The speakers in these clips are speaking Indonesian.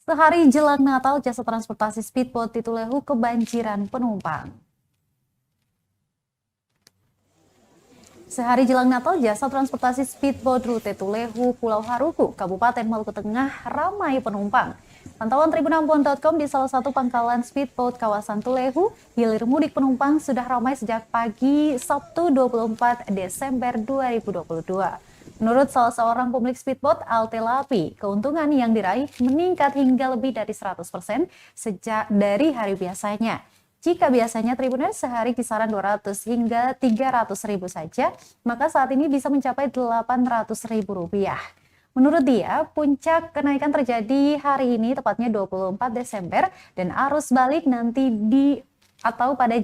Sehari jelang Natal, jasa transportasi speedboat Titulehu kebanjiran penumpang. Sehari jelang Natal, jasa transportasi speedboat rute Tulehu, Pulau Haruku, Kabupaten Maluku Tengah ramai penumpang. Pantauan Tribunambon.com di salah satu pangkalan speedboat kawasan Tulehu, hilir mudik penumpang sudah ramai sejak pagi Sabtu 24 Desember 2022. Menurut salah seorang pemilik speedboat, Altelapi, keuntungan yang diraih meningkat hingga lebih dari 100% sejak dari hari biasanya. Jika biasanya Tribuners sehari kisaran 200 hingga 300 ribu saja, maka saat ini bisa mencapai 800 ribu rupiah. Menurut dia, puncak kenaikan terjadi hari ini tepatnya 24 Desember dan arus balik nanti pada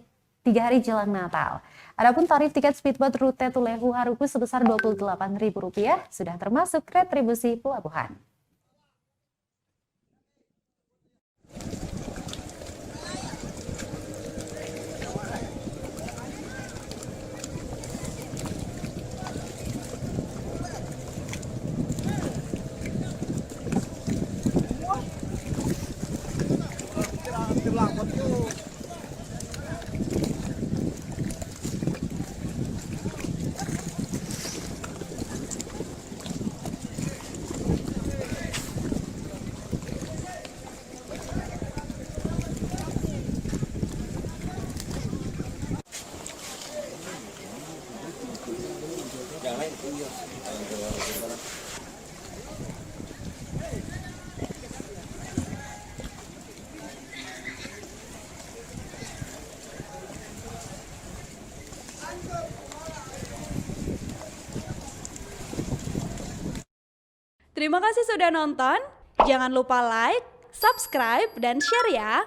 3 hari jelang Natal. Adapun tarif tiket speedboat rute Tulehu Haruku sebesar Rp28.000 sudah termasuk retribusi pelabuhan. Terima kasih sudah nonton. Jangan lupa like, subscribe, dan share ya.